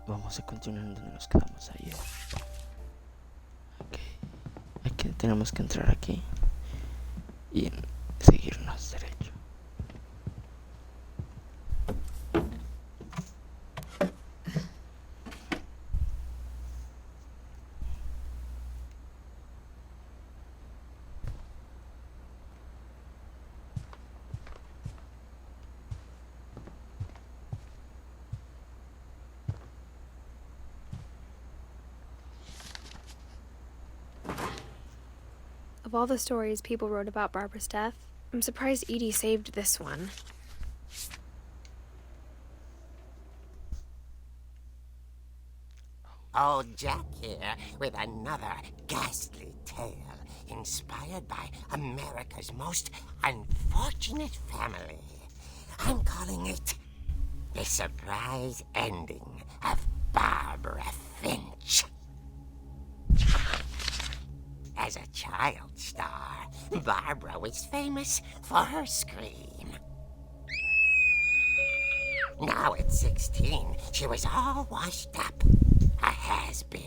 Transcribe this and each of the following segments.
vamos a continuar donde nos quedamos ayer. Ok. Aquí tenemos que entrar aquí y seguirnos derecho. Of all the stories people wrote about Barbara's death, I'm surprised Edie saved this one. Old Jack here with another ghastly tale inspired by America's most unfortunate family. I'm calling it The Surprise Ending of Barbara Finch. As a child star, Barbara was famous for her scream. Now at 16, she was all washed up, a has-been.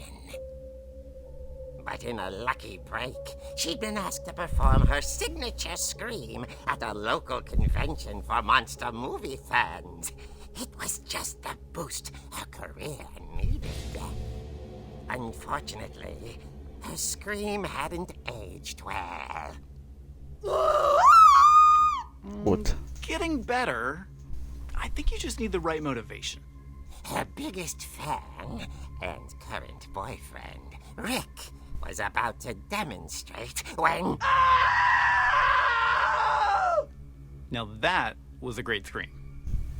But in a lucky break, she'd been asked to perform her signature scream at a local convention for monster movie fans. It was just the boost her career needed. Unfortunately, her scream hadn't aged well. What? Getting better. I think you just need the right motivation. Her biggest fan and current boyfriend, Rick, was about to demonstrate when... Now that was a great scream.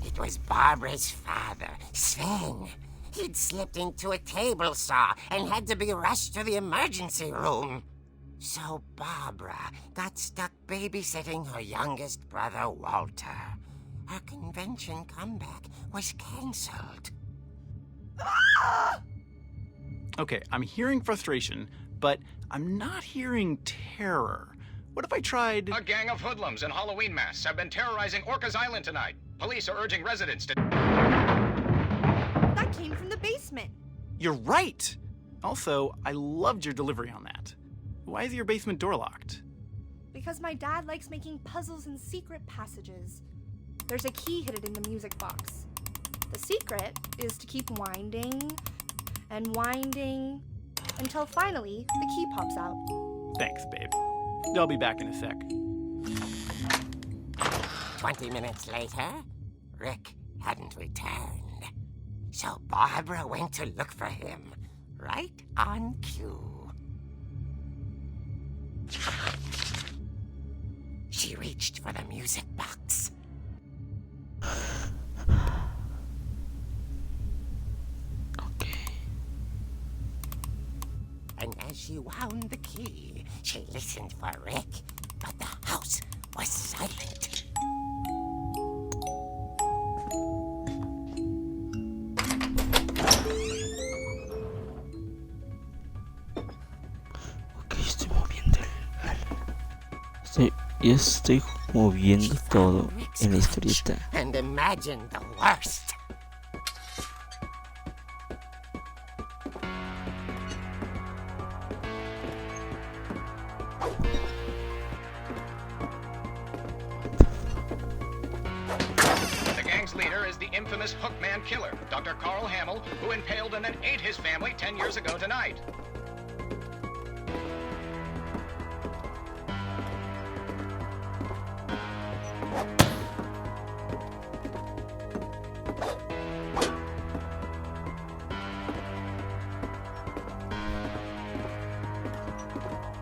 It was Barbara's father, Sven. He'd slipped into a table saw and had to be rushed to the emergency room. So Barbara got stuck babysitting her youngest brother, Walter. Her convention comeback was cancelled. Okay, I'm hearing frustration, but I'm not hearing terror. What if I tried... A gang of hoodlums in Halloween masks have been terrorizing Orcas Island tonight. Police are urging residents to... That came from the basement. You're right! Also, I loved your delivery on that. Why is your basement door locked? Because my dad likes making puzzles and secret passages. There's a key hidden in the music box. The secret is to keep winding and winding until finally the key pops out. Thanks, babe. I'll be back in a sec. 20 minutes later, Rick hadn't returned. So Barbara went to look for him, right on cue. She reached for the music box. Okay. And as she wound the key, she listened for Rick, but the house was silent. Ok, estoy moviendo yo estoy moviendo todo en la historieta. And imagine the worst. The gang's leader is the infamous Hookman killer, Dr. Carl Hamill, who impaled and then ate his family 10 years ago tonight.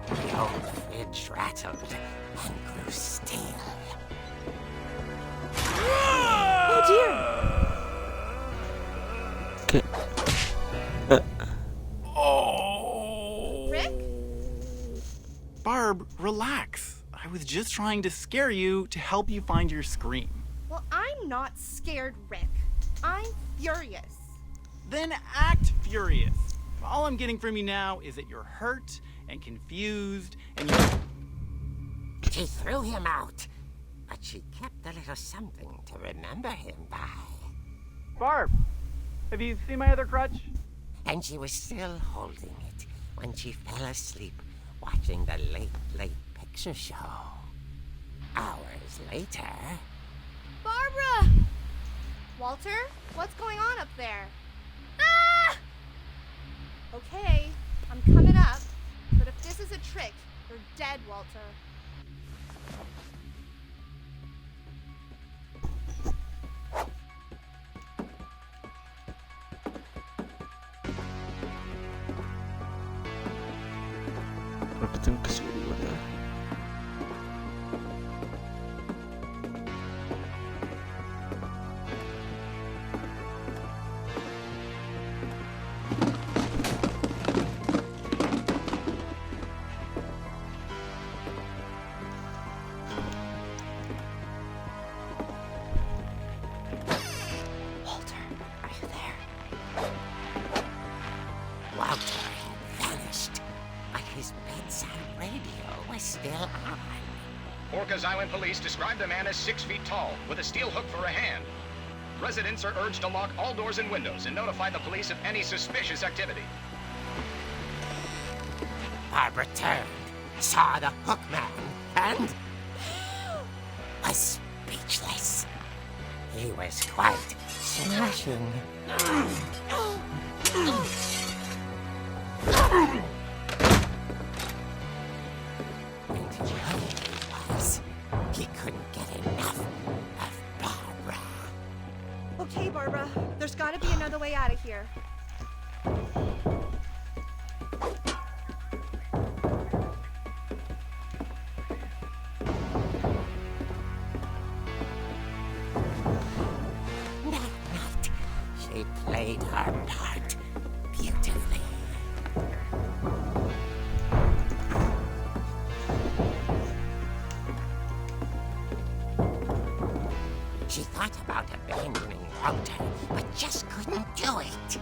The old fridge rattled and grew still. Oh dear! ¿Qué? Rick? Barb, relax. I was just trying to scare you to help you find your scream. Well, I'm not scared, Rick. I'm furious. Then act furious. All I'm getting from you now is that you're hurt and confused and you're... She threw him out, but she kept a little something to remember him by. Barb! Have you seen my other crutch? And she was still holding it when she fell asleep watching the late picture show. Hours later... Barbara! Walter, what's going on up there? Ah! Okay, I'm coming up, but if this is a trick, you're dead, Walter. Creo que tengo que subir, ¿verdad? Walter, are you there? Walter had vanished, but his bedside radio was still on. Orcas Island police describe the man as 6 feet tall, with a steel hook for a hand. Residents are urged to lock all doors and windows and notify the police of any suspicious activity. Barbara turned, saw the hook man, and was speechless. He was quite smashing. And what he was, he couldn't get enough of Barbara. Okay, Barbara, there's gotta be another way out of here. That night, she played her part beautifully. She thought about abandoning Walter, but just couldn't do it.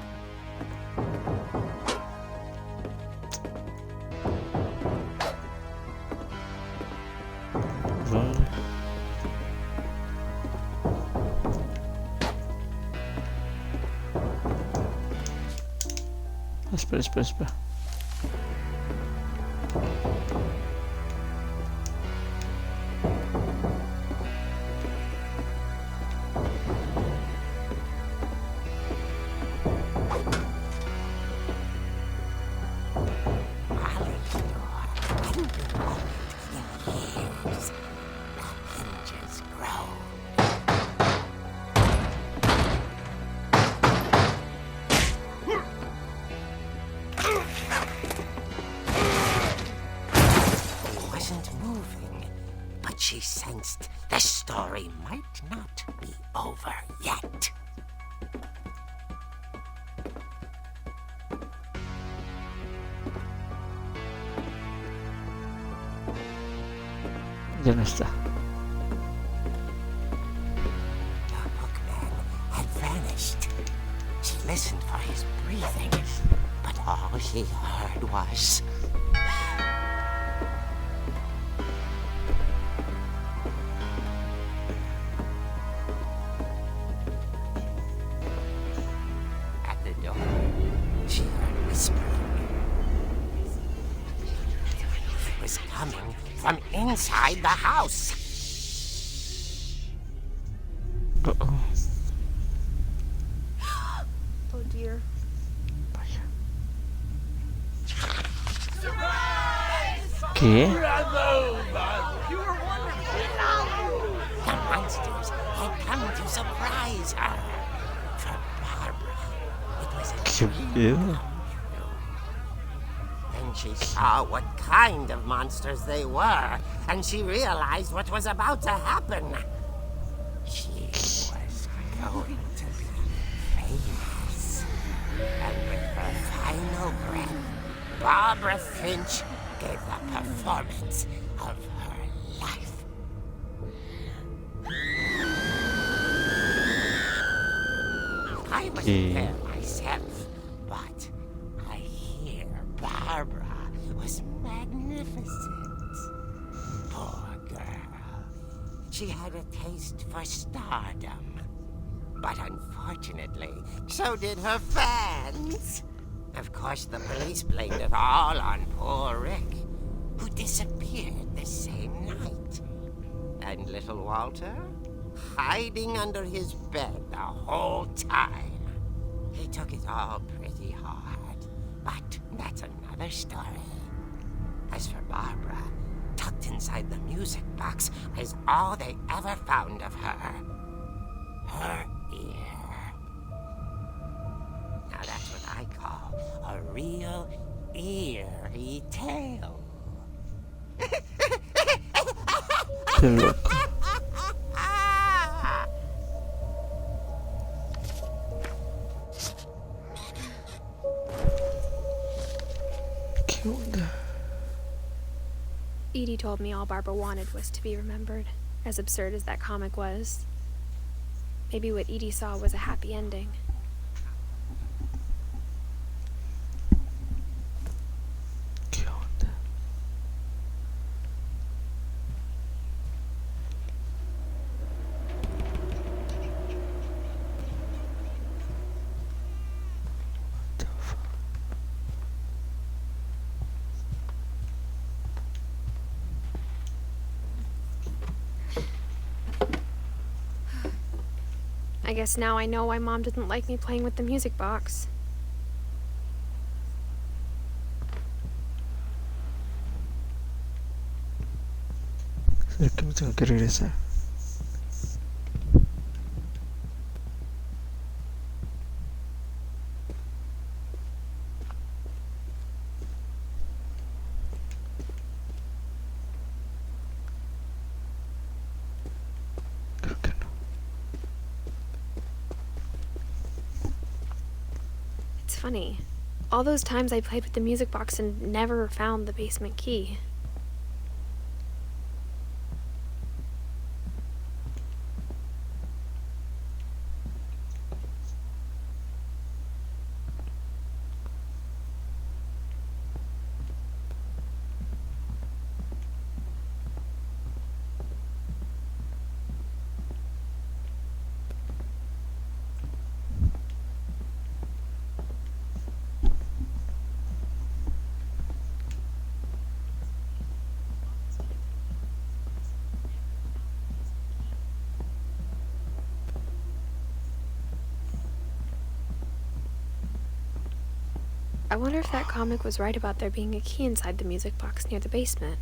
¿Dónde? Espera. Ollie's door hadn't been opened in years. The hinges groaned. He wasn't moving, but she sensed the story might not be over yet. Ya no está. The hookman had vanished. She listened for his breathing, but all she heard was... At the door, she heard whispering. It was coming from inside the house. Uh-oh. Oh dear. Vaya. ¿Qué? The monsters had come to surprise her. For Barbara, it was a ¿Qué dream pedo? come true. Then she saw what kind of monsters they were, and she realized what was about to happen. She was going to be famous. And with her final breath, Barbara Finch gave the performance of her life. I wasn't there myself, but I hear Barbara was magnificent. Poor girl. She had a taste for stardom. But unfortunately, so did her fans. Of course, the police blamed it all on poor Rick, who disappeared the same night. And little Walter, hiding under his bed the whole time. He took it all pretty hard, but that's another story. As for Barbara, tucked inside the music box is all they ever found of her. Her ear. Now that's what I call a real eerie tale. Qué loco. ¿Qué onda? Edie told me all Barbara wanted was to be remembered, as absurd as that comic was. Maybe what Edie saw was a happy ending. ¿Qué onda? What the fuck? I guess now I know why Mom didn't like me playing with the music box. ¿Será que me tengo que regresar? Creo que no. It's funny. All those times I played with the music box and never found the basement key. I wonder if that comic was right about there being a key inside the music box near the basement.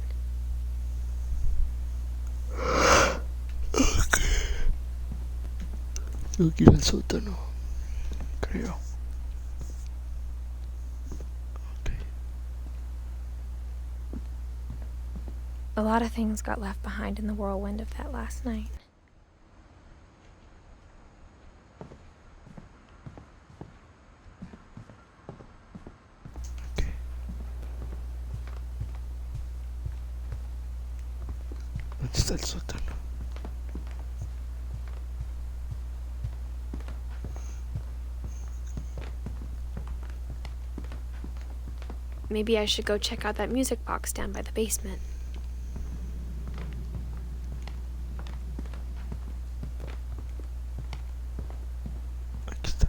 Tengo que ir al sótano. Creo. Okay. A lot of things got left behind in the whirlwind of that last night. Okay. ¿Dónde está el sótano? Maybe I should go check out that music box down by the basement. Aquí está.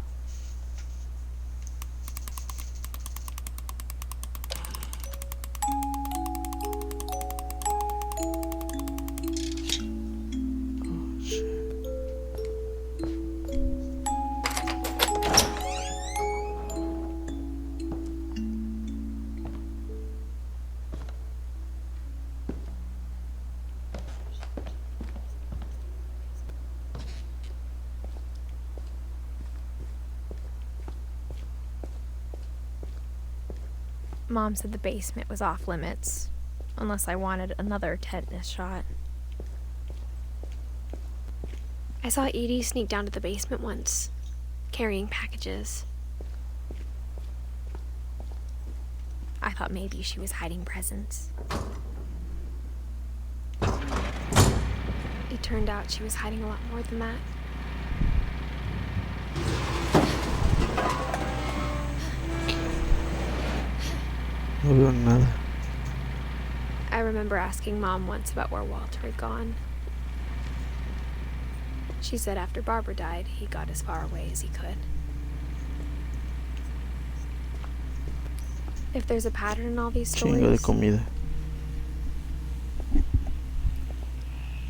Oh, shit. Mom said the basement was off limits, unless I wanted another tetanus shot. I saw Edie sneak down to the basement once, carrying packages. I thought maybe she was hiding presents. It turned out she was hiding a lot more than that. No veo nada. I remember asking Mom once about where Walter had gone. She said after Barbara died, he got as far away as he could. If there's a pattern in all these Chingo de stories, comida.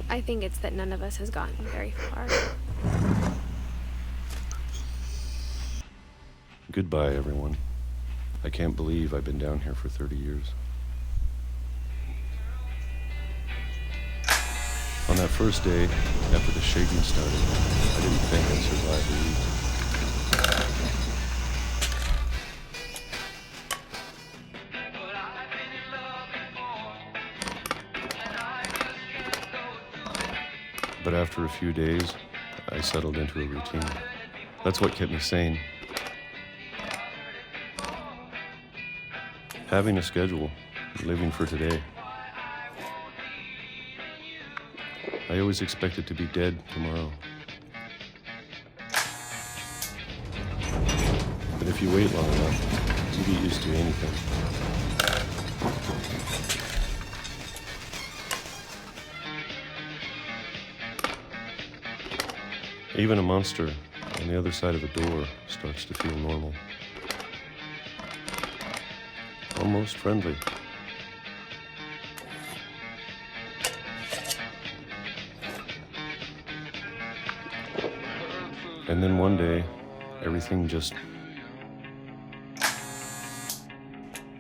I think it's that none of us has gotten very far. Goodbye, everyone. I can't believe I've been down here for 30 years. On that first day, after the shaking started, I didn't think I'd survive the week. But after a few days, I settled into a routine. That's what kept me sane. Having a schedule, living for today. I always expected to be dead tomorrow. But if you wait long enough, you get used to anything. Even a monster on the other side of a door starts to feel normal. Almost friendly. And then one day, everything just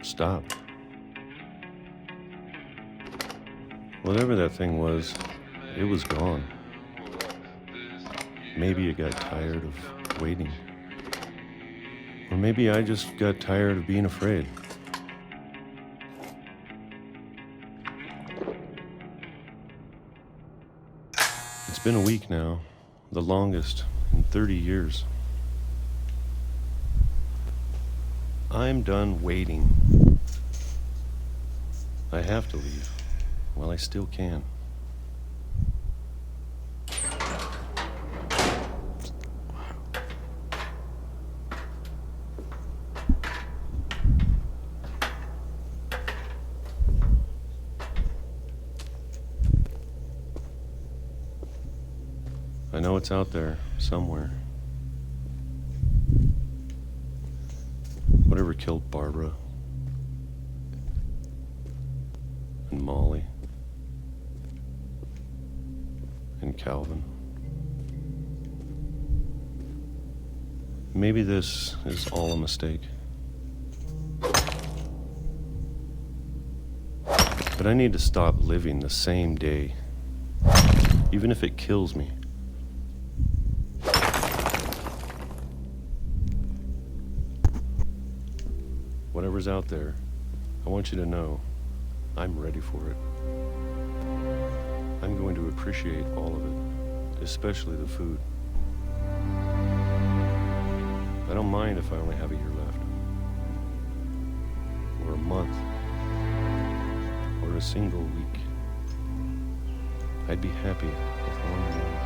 stopped. Whatever that thing was, it was gone. Maybe it got tired of waiting. Or maybe I just got tired of being afraid. It's been a week now, the longest in 30 years. I'm done waiting. I have to leave while I still can. I know it's out there, somewhere. Whatever killed Barbara and Molly and Calvin. Maybe this is all a mistake. But I need to stop living the same day, even if it kills me. Whatever's out there, I want you to know I'm ready for it. I'm going to appreciate all of it, especially the food. I don't mind if I only have a year left, or a month, or a single week. I'd be happy with one more day.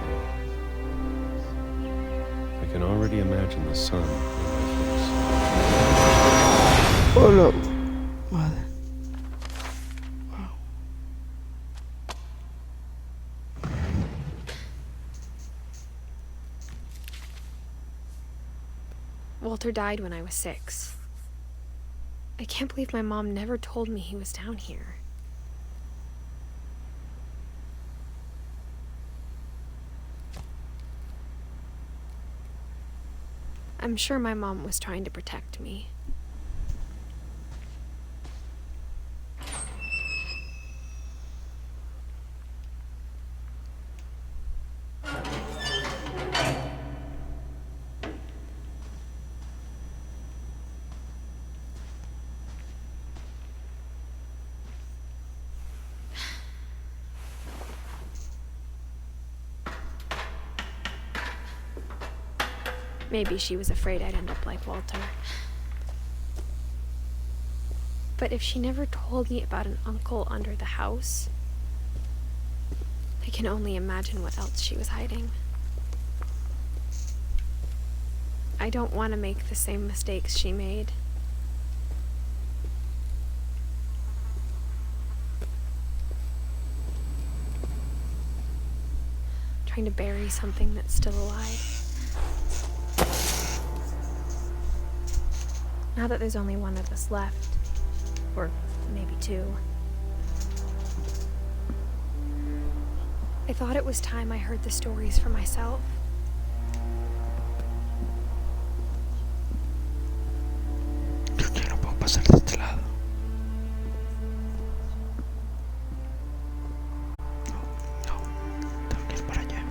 I can already imagine the sun in my face. Hola. Madre. Wow. Walter died when I was 6. I can't believe my mom never told me he was down here. I'm sure my mom was trying to protect me. Maybe she was afraid I'd end up like Walter. But if she never told me about an uncle under the house, I can only imagine what else she was hiding. I don't want to make the same mistakes she made. trying to bury something that's still alive. Now that there's only one of us left, or maybe two, I thought it was time I heard the stories for myself. Creo que no puedo pasar de este lado. No, tengo que ir para allá.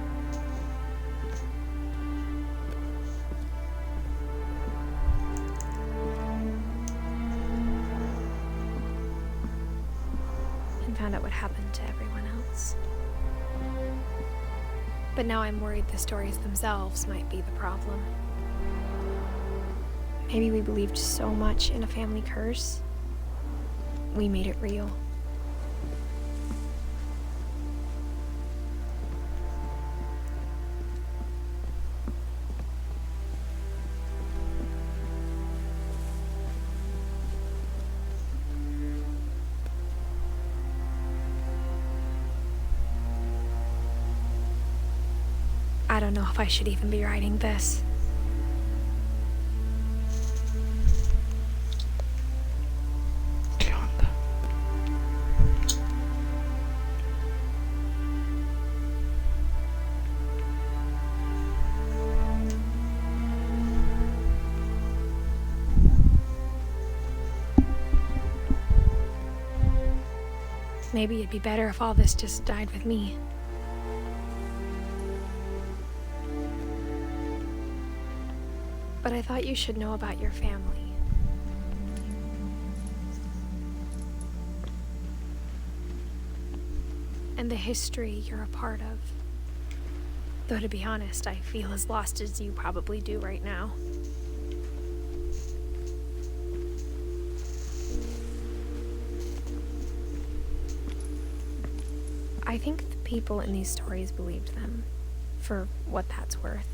And found out what happened to everyone else. But now I'm worried the stories themselves might be the problem. Maybe we believed so much in a family curse, we made it real. I don't know if I should even be writing this. ¿Qué onda? Maybe it'd be better if all this just died with me. But I thought you should know about your family. And the history you're a part of. Though to be honest, I feel as lost as you probably do right now. I think the people in these stories believed them, for what that's worth.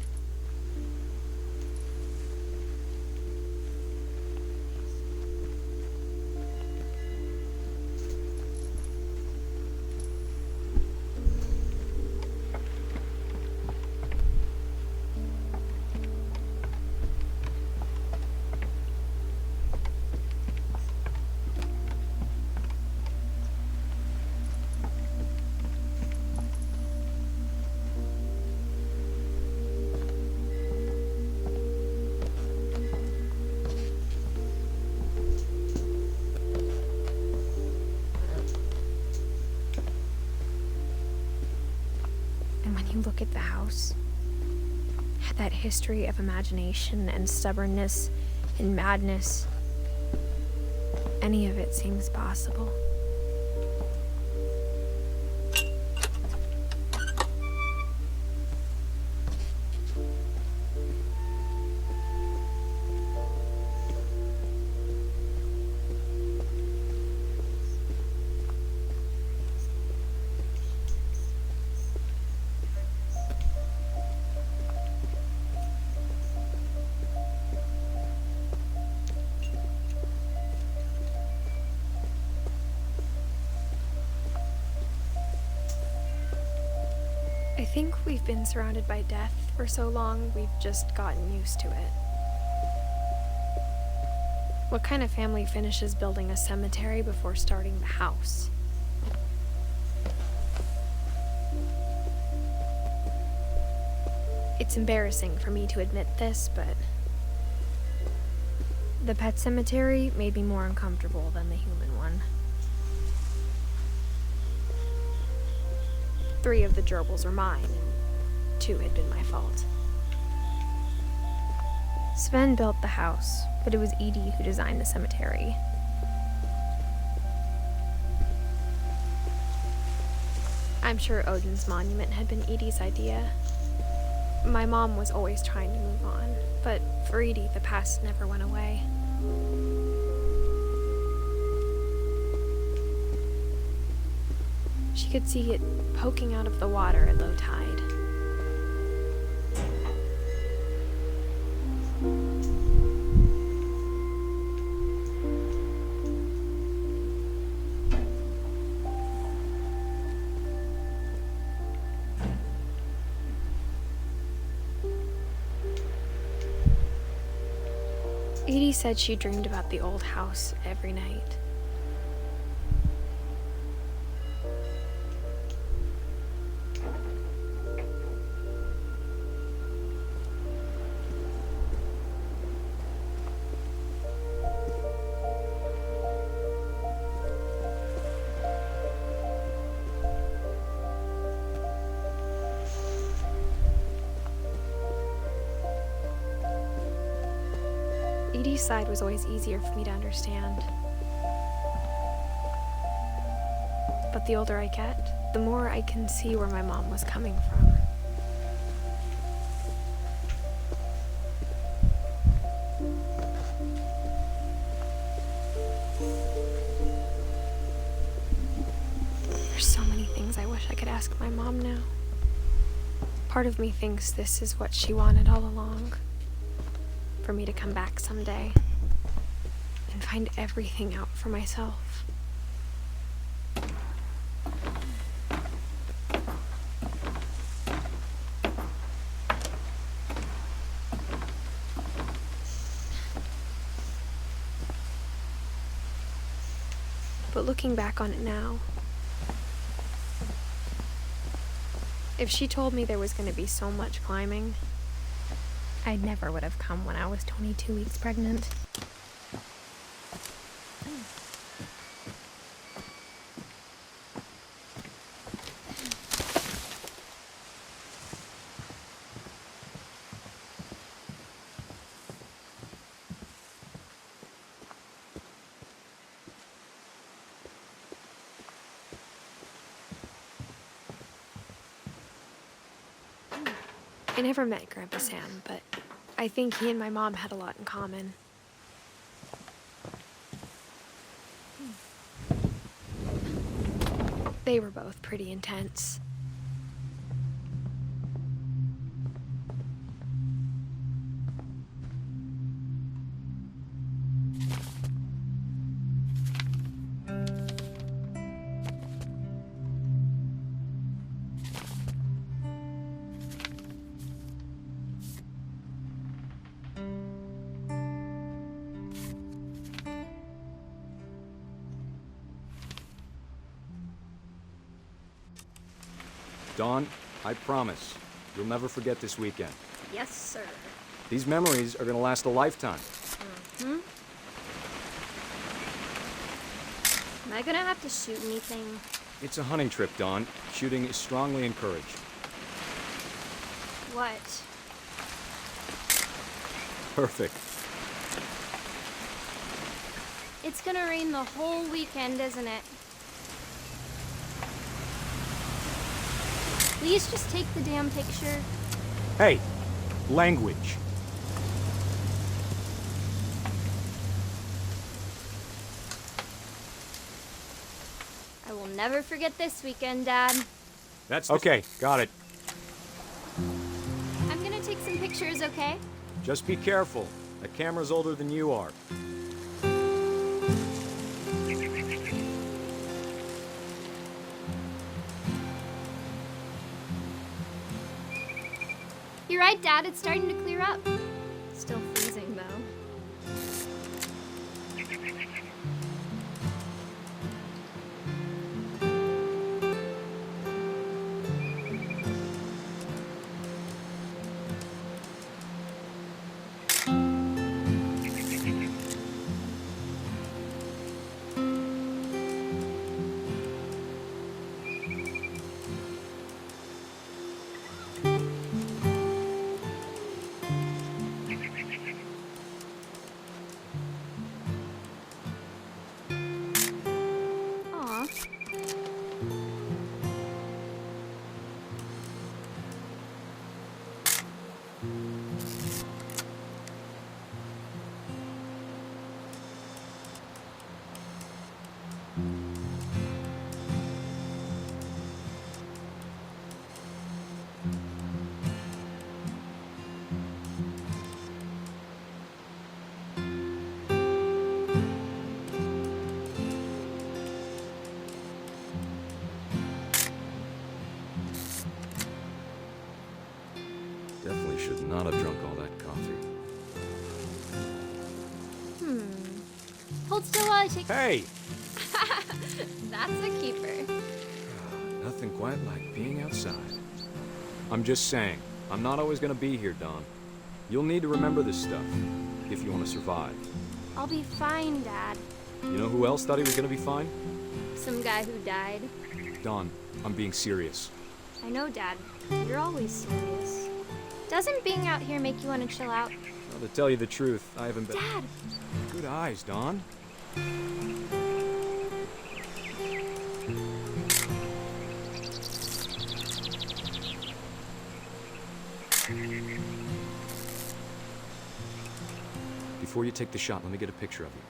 You look at the house, had that history of imagination and stubbornness and madness. Any of it seems possible. I think we've been surrounded by death for so long, we've just gotten used to it. What kind of family finishes building a cemetery before starting the house? It's embarrassing for me to admit this, but the pet cemetery made me more uncomfortable than the human one. 3 of the gerbils were mine, and 2 had been my fault. Sven built the house, but it was Edith who designed the cemetery. I'm sure Odin's monument had been Edith's idea. My mom was always trying to move on, but for Edith, the past never went away. She could see it poking out of the water at low tide. Edie said she dreamed about the old house every night. Edie's side was always easier for me to understand. But the older I get, the more I can see where my mom was coming from. There's so many things I wish I could ask my mom now. Part of me thinks this is what she wanted all along. For me to come back someday and find everything out for myself. But looking back on it now, if she told me there was going to be so much climbing, I never would have come when I was 22 weeks pregnant. I never met Grandpa Sam, but I think he and my mom had a lot in common. They were both pretty intense. Dawn, I promise, you'll never forget this weekend. Yes, sir. These memories are gonna last a lifetime. Am I gonna have to shoot anything? It's a hunting trip, Dawn. Shooting is strongly encouraged. What? Perfect. It's gonna rain the whole weekend, isn't it? Please just take the damn picture. Hey, language. I will never forget this weekend, Dad. That's okay, got it. I'm gonna take some pictures, okay? Just be careful. That camera's older than you are. You're right, Dad. It's starting to clear up. Still freezing, though. Definitely should not have drunk all that coffee. Hold still while I take... Hey! That's a keeper. Nothing quite like being outside. I'm just saying, I'm not always gonna be here, Dawn. You'll need to remember this stuff, if you want to survive. I'll be fine, Dad. You know who else thought he was gonna be fine? Some guy who died. Dawn, I'm being serious. I know, Dad. You're always serious. Doesn't being out here make you want to chill out? Well, to tell you the truth, I haven't been... Dad! Good eyes, Dawn. Before you take the shot, let me get a picture of you.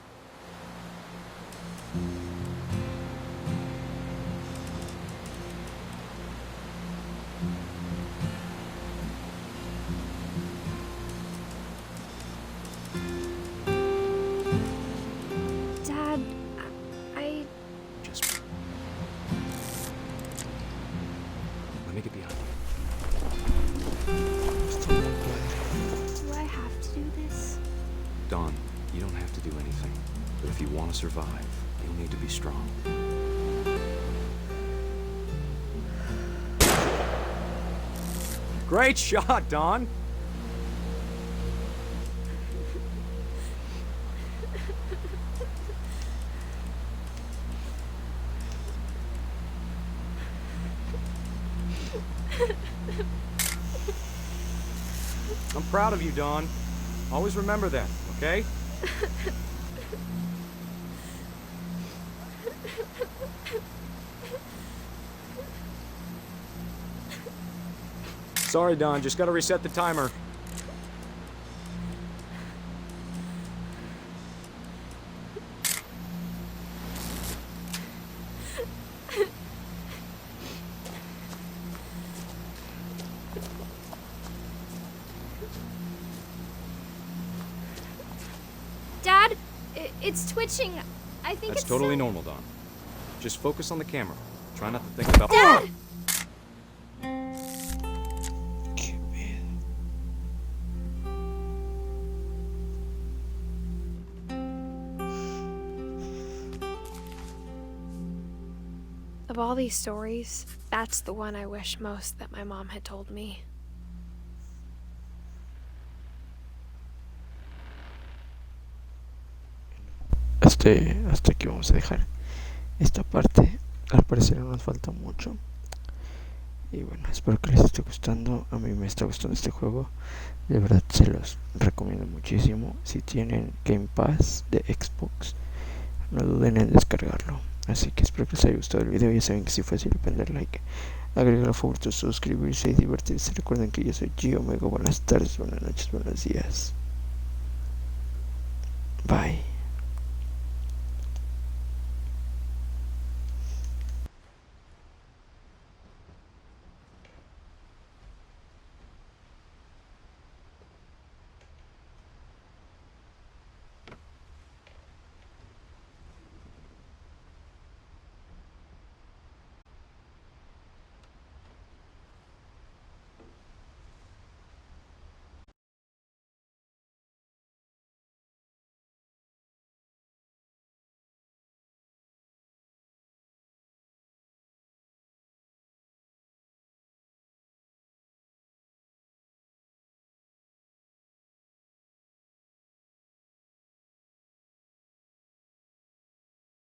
Dad, I... Just... Let me get behind you. Do I have to do this? Dawn, you don't have to do anything. But if you want to survive, you'll need to be strong. Great shot, Dawn! I'm proud of you, Dawn. Always remember that, okay? Sorry, Dawn. Just gotta reset the timer. Dad, it's twitching. I think That's it's totally so... normal, Dawn. Just focus on the camera. Try not to think about... Dad! Qué pedo. Of all these stories, that's the one I wish most that my mom had told me. Hasta aquí vamos a dejar esta parte. Al parecer nos falta mucho. Y bueno, espero que les esté gustando. A mí me está gustando este juego. De verdad se los recomiendo muchísimo. Si tienen Game Pass de Xbox, no duden en descargarlo. Así que espero que les haya gustado el video. Ya saben que si fue así, le pueden dar like, agregar a favoritos, suscribirse y divertirse. Recuerden que yo soy Gio Omega. Buenas tardes, buenas noches, buenos días. Bye.